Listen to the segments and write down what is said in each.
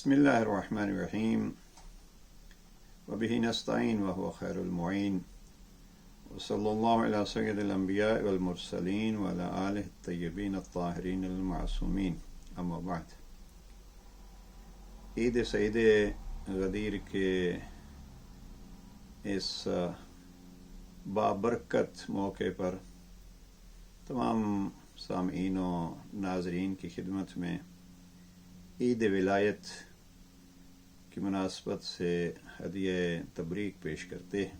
बिस्मिल्लाहिर्रहमानिर्रहीम वबिही नस्तईन वहुव खैरुल मुईन वसल्लल्लाहु अला सय्यिदिल अंबिया वल मुरसलीन व अला आलिहि तय्यबीन अत्ताहिरीन अल मासूमीन अम्मा बाद। ईद सईद गदीर के इस बाबरकत मौके पर तमाम सामीन व नाजरीन की खिदमत में ईद विलायत की मुनासबत से हदिया तबरीक पेश करते हैं।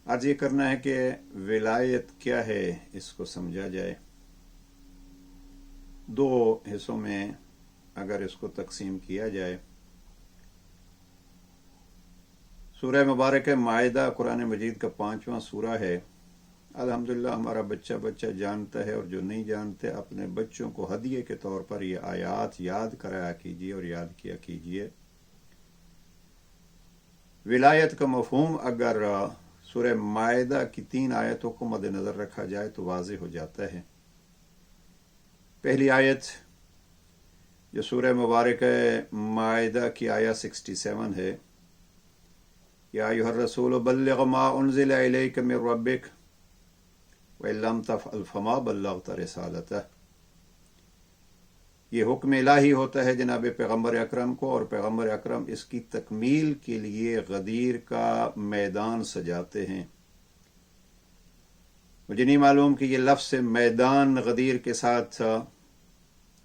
आज ये करना है कि विलायत क्या है इसको समझा जाए। दो हिस्सों में अगर इसको तकसीम किया जाए, सूरह मुबारक माइदा कुरान मजीद का 5वां सूरा है। अल्हम्दुलिल्लाह हमारा बच्चा जानता है, और जो नहीं जानते अपने बच्चों को हदिये के तौर पर ये आयात याद कराया कीजिए और याद किया कीजिए। विलायत का मफहूम अगर सूरह माइदा की 3 आयतों को मद्देनजर रखा जाए तो वाज़ेह हो जाता है। पहली आयत जो सूरह मुबारक माइदा की आयत 67 है, या अय्युहर रसूल बल्लिग मा उन्ज़िला इलैका मिर रब्बिक व लम तफ़अल फमा बल्लग़्त रिसालतह। ये हुक्म इलाही होता है जनाब पैगम्बर अकरम को, और पैगम्बर अकरम इसकी तकमील के लिए गदीर का मैदान सजाते हैं। मुझे नहीं मालूम कि ये लफ्ज़ मैदान गदीर के साथ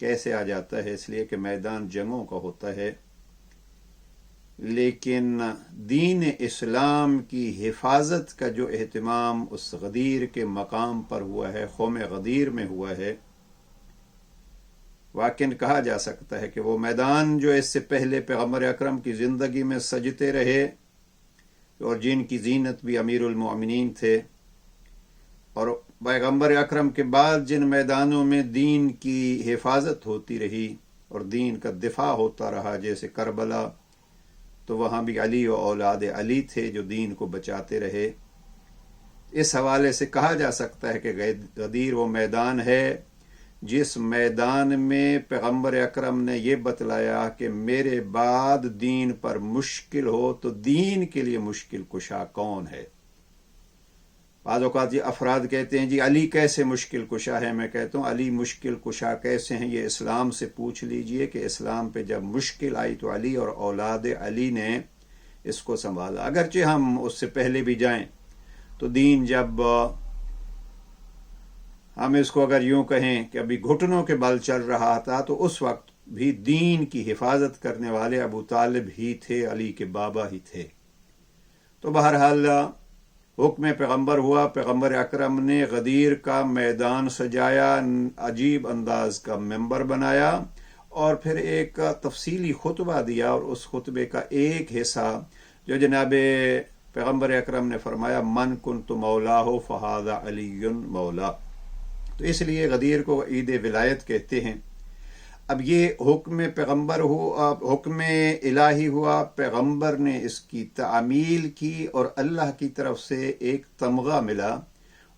कैसे आ जाता है, इसलिए कि मैदान जंगों का होता है, लेकिन दीन इस्लाम की हिफाजत का जो एहतिमाम उस गदीर के मकाम पर हुआ है, क़ौम गदीर में हुआ है, वाक़िन कहा जा सकता है कि वो मैदान जो इससे पहले पैगम्बर अकरम की ज़िंदगी में सजते रहे और जिनकी जीनत भी अमीरुल मोमिनीन थे, और पैगम्बर अकरम के बाद जिन मैदानों में दीन की हिफाजत होती रही और दीन का दिफा होता रहा, जैसे करबला, तो वहाँ भी अली और औलाद अली थे जो दीन को बचाते रहे। इस हवाले से कहा जा सकता है कि गदीर वो मैदान है जिस मैदान में पैगम्बर अकरम ने ये बतलाया कि मेरे बाद दीन पर मुश्किल हो तो दीन के लिए मुश्किल कुशा कौन है। बाज़ औक़ात ये अफराद कहते हैं जी अली कैसे मुश्किल कुशा है। मैं कहता हूँ अली मुश्किल कुशा कैसे हैं ये इस्लाम से पूछ लीजिए कि इस्लाम पे जब मुश्किल आई तो अली और औलाद अली ने इसको संभाला। अगरचे हम उससे पहले भी जाएं तो दीन जब हम इसको अगर यूं कहें कि अभी घुटनों के बल चल रहा था, तो उस वक्त भी दीन की हिफाजत करने वाले अबू तालिब ही थे, अली के बाबा ही थे। तो बहरहाल हुक्म पैगम्बर हुआ, पैगम्बर अकरम ने गदीर का मैदान सजाया, अजीब अंदाज का मेंबर बनाया और फिर एक तफसीली खुतबा दिया, और उस खुतबे का एक हिस्सा जो जनाब पैगम्बर अकरम ने फरमाया मन कुन्तु मौला हो फ़हाज़ा अलीयुन मौला। तो इसलिए गदीर को ईद विलायत कहते हैं। अब ये हुक्म पैगम्बर हुआ, हुक्म इलाही हुआ, पैगम्बर ने इसकी तामील की और अल्लाह की तरफ से एक तमगा मिला,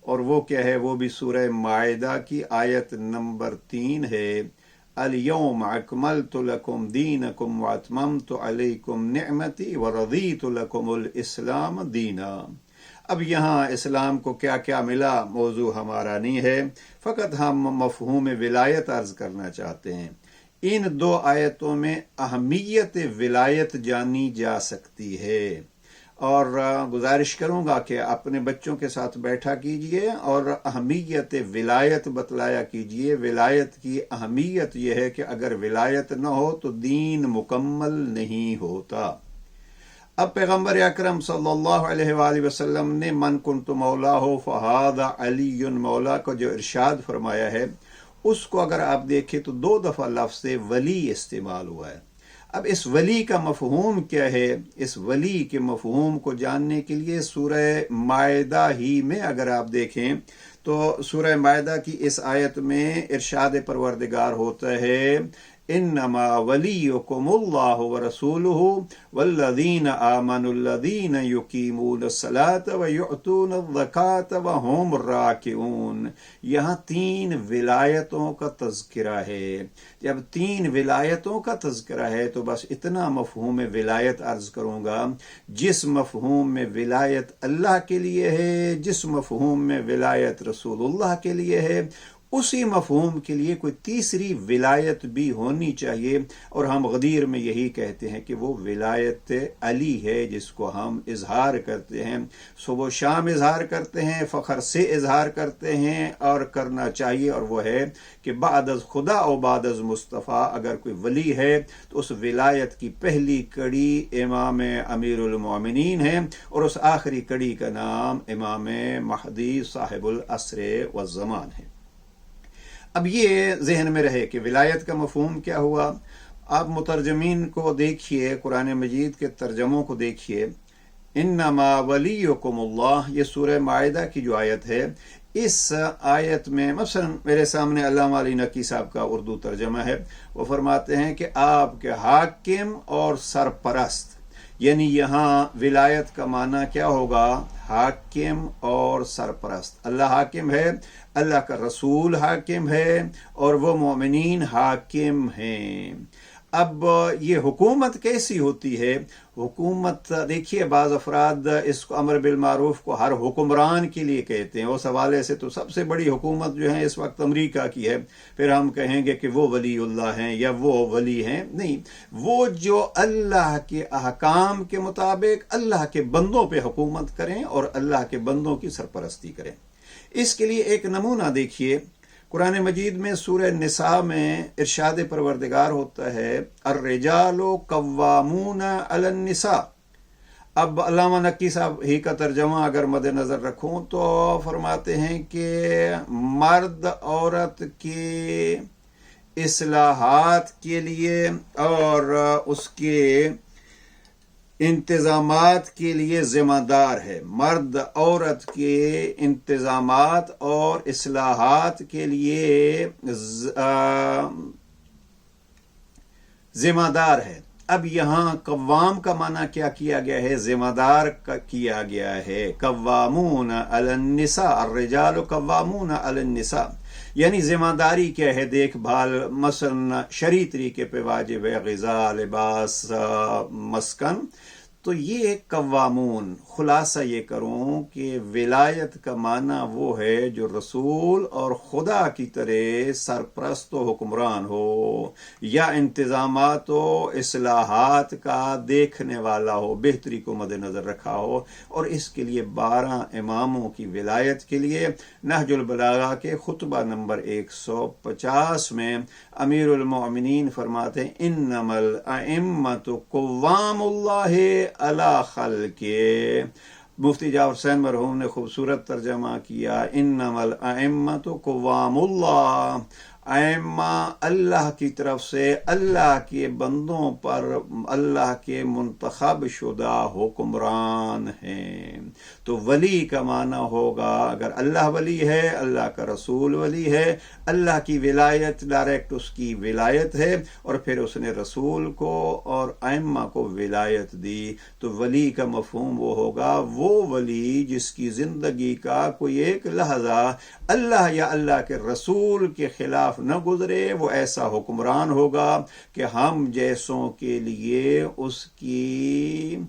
और वो क्या है, वो भी सूरह माइदा की आयत नंबर 3 है। अल-यौम अकमलतु लकुम दीनकुम व अतममतु अलैकुम निअमती व रज़ीतु लकुमुल इस्लाम दीना। अब यहाँ इस्लाम को क्या क्या मिला मौजू हमारा नहीं है, फ़कत हम मफ़हूम विलायत अर्ज़ करना चाहते हैं। इन 2 आयतों में अहमियत विलायत जानी जा सकती है, और गुजारिश करूँगा कि अपने बच्चों के साथ बैठा कीजिए और अहमियत विलायत बतलाया कीजिए। विलायत की अहमियत यह है कि अगर विलायत न हो तो दीन मुकम्मल नहीं होता। अब पैगम्बर अकरम सल्लल्लाहु अलैहि वसल्लम ने मन कुन्तु मौला हो फ़हाज़ा अलीयुन मौला को जो इरशाद फरमाया है, उसको अगर आप देखें तो 2 दफ़ा लफ्ज़ वली इस्तेमाल हुआ है। अब इस वली का मफ़हूम क्या है, इस वली के मफ़हूम को जानने के लिए सूरह माइदा ही में अगर आप देखें तो सूरह माइदा की इस आयत में इरशाद परवरदिगार होता है, इन्नमा वलियुकुमुल्लाहु व रसूलुहु वल्लज़ीना आमनुल्लज़ीना युकीमूनस्सलात व युअतूनज़्ज़कात व हुम राकिऊन। यहाँ 3 विलायतों का तज़किरा है। जब 3 विलायतों का तज़किरा है तो बस इतना मफ़हूम विलायत अर्ज करूँगा, जिस मफ़हूम में विलायत अल्लाह के लिए है, जिस मफ़हूम में विलायत रसूलुल्लाह के लिए है, उसी मफ़हूम के लिए कोई तीसरी विलायत भी होनी चाहिए। और हम गदीर में यही कहते हैं कि वो विलायत अली है, जिसको हम इजहार करते हैं, सुबह शाम इजहार करते हैं, फ़ख्र से इजहार करते हैं और करना चाहिए। और वो है कि बादज़ खुदा और बादज़ मुस्तफ़ा अगर कोई वली है तो उस विलायत की पहली कड़ी इमाम अमीरुल मोमिनीन है और उस आखिरी कड़ी का नाम इमाम महदी साहिबुल असर व ज़मान है। अब ये जहन में रहे कि विलायत का मफ़हूम क्या हुआ। आप मुतरजमीन को देखिए, कुरान मजीद के तर्जमों को देखिए। इन्नमा वलियुकुमुल्लाह, ये सूरह माइदा की जो आयत है, इस आयत में मसलन मेरे सामने अल्लामा अली नकी साहब का उर्दू तर्जमा है। वो फरमाते हैं कि आपके हाकिम और सरपरस्त, यानी यहाँ विलायत का माना क्या होगा, हाकिम और सरपरस्त। अल्लाह हाकिम है, अल्लाह का रसूल हाकिम है और वो मोमिनीन हाकिम हैं। अब ये हुकूमत कैसी होती है? हुकूमत देखिए, बाज़ अफराद इसको अमर बिल मारूफ को हर हुक्मरान के लिए कहते हैं। उस हवाले से तो सबसे बड़ी हुकूमत जो है इस वक्त अमरीका की है। फिर हम कहेंगे कि वो वलीउल्लाह हैं या वो वली हैं। नहीं, वो जो अल्लाह के अहकाम के मुताबिक अल्लाह के बंदों पे हुकूमत करें और अल्लाह के बंदों की सरपरस्ती करें। इसके लिए एक नमूना देखिए, कुरान मजीद में सूरह निसा में इरशाद परवरदिगार होता है, अर्रिजालु कव्वामून अलन निसा। अब अल्लामा नक्की साहब ही का तर्जमा अगर मद्देनजर रखूं तो फरमाते हैं कि मर्द औरत के इस्लाहात के लिए और उसके इंतजामात के लिए जिम्मेदार है। मर्द औरत के इंतजामात और इस्लाहात के लिए जिम्मेदार है। अब यहाँ कव्वाम का माना क्या किया गया है? जिम्मेदार का किया गया है। कव्वामून अलन निसा, अर्रिजालु कव्वामून अलन निसा, यानी जिम्मेदारी क्या है? देखभाल, मसलन शरई तरीके पे वाजिब है, ग़िज़ा, लिबास, मस्कन। तो ये कव्वामून, खुलासा ये करूं कि विलायत का माना वो है जो रसूल और खुदा की तरह सरप्रस्त हुक्मरान हो या इंतजामात हो, इस्लाहात का देखने वाला हो, बेहतरी को मद्देनजर रखा हो। और इसके लिए 12 इमामों की विलायत के लिए नहजुल बलागा के खुतबा नंबर 150 में अमीरुल मोमिनीन फरमाते हैं, इन्नमल अइम्मतु कुव्वामुल्लाहि अला खल्के। मुफ्ती जाफर हुसैन मरहूम ने खूबसूरत तर्जमा किया, इन्नमल अइम्मतु कुव्वामुल्लाह, अइम्मा अल्लाह की तरफ से अल्लाह के बंदों पर अल्लाह के मुंतखब शुदा हुक्मरान हैं। तो वली का माना होगा, अगर अल्लाह वली है, अल्लाह का रसूल वली है, अल्लाह की विलायत डायरेक्ट उसकी विलायत है और फिर उसने रसूल को और अइम्मा को विलायत दी। तो वली का मफहूम वो होगा, वो वली जिसकी जिंदगी का कोई एक लहजा अल्लाह या अल्लाह के रसूल के खिलाफ न गुजरे। वो ऐसा हुक्मरान होगा कि हम जैसों के लिए उसकी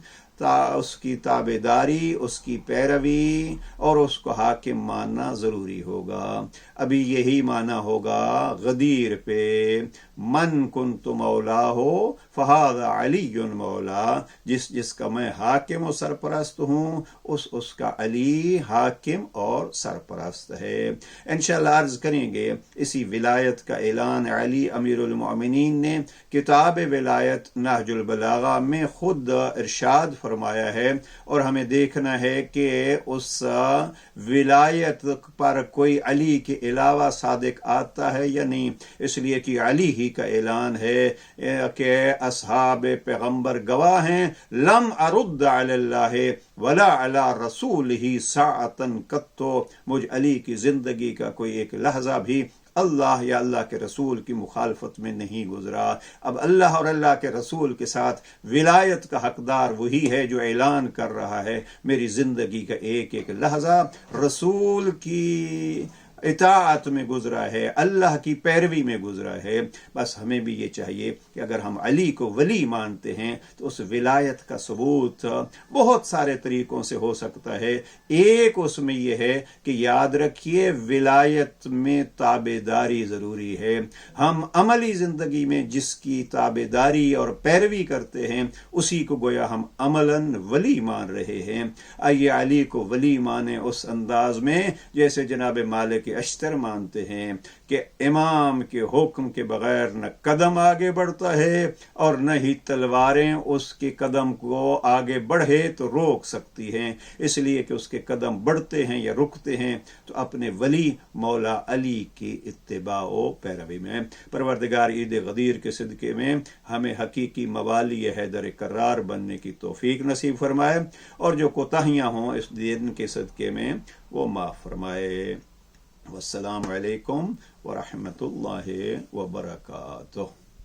ताबेदारी, उसकी पैरवी और उसको हाकिम मानना ज़रूरी होगा। अभी यही माना होगा गदीर पे, मन कुन्तु मौला हो फ़हाज़ा अलीयुन मौला, जिसका मैं हाकिम और सरपरस्त हूँ, उसका अली हाकिम और सरपरस्त है। इंशाअल्लाह अर्ज़ करेंगे इसी विलायत का ऐलान अली अमीरुल मोमिनीन ने किताब विलायत नहजुल बलागा में खुद इरशाद फरमाया है। और हमें देखना है कि उस विलायत पर कोई अली के अलावा सादिक आता है या नहीं, इसलिए कि अली ही का ऐलान है कि असहाब पैगंबर गवाह हैं, लम अरुद्द अलल्लाह वला अला रसूल ही साअतन कत्तो, मुझ अली की जिंदगी का कोई एक लहजा भी اللہ یا اللہ کے رسول کی مخالفت میں نہیں گزرا۔ اب اللہ اور اللہ کے رسول کے ساتھ ولایت کا حقدار وہی ہے جو اعلان کر رہا ہے میری زندگی کا ایک ایک لحظہ رسول کی اطاعت میں گزرا ہے، اللہ کی پیروی میں گزرا ہے۔ بس ہمیں بھی یہ چاہیے کہ اگر ہم علی کو ولی مانتے ہیں تو اس ولایت کا ثبوت بہت سارے طریقوں سے ہو سکتا ہے۔ ایک اس میں یہ ہے کہ یاد رکھیے ولایت میں تابع داری ضروری ہے۔ ہم عملی زندگی میں جس کی تابع داری اور پیروی کرتے ہیں اسی کو گویا ہم عملاً ولی مان رہے ہیں۔ آئیے علی کو ولی مانے اس انداز میں جیسے جناب مالک اشتر مانتے ہیں کہ امام کے حکم کے بغیر نہ قدم آگے بڑھتا ہے اور نہ ہی تلواریں اس کے قدم کو آگے بڑھے تو روک سکتی ہیں، اس لیے کہ اس کے قدم بڑھتے ہیں یا رکتے ہیں تو اپنے ولی مولا علی کی اتباع و پیروی میں۔ پروردگار عید غدیر کے صدقے میں ہمیں حقیقی موالی حیدر کرار بننے کی توفیق نصیب فرمائے اور جو کوتاہیاں ہوں اس دن کے صدقے میں وہ معاف فرمائے۔ والسلام علیکم ورحمۃ اللہ وبرکاتہ۔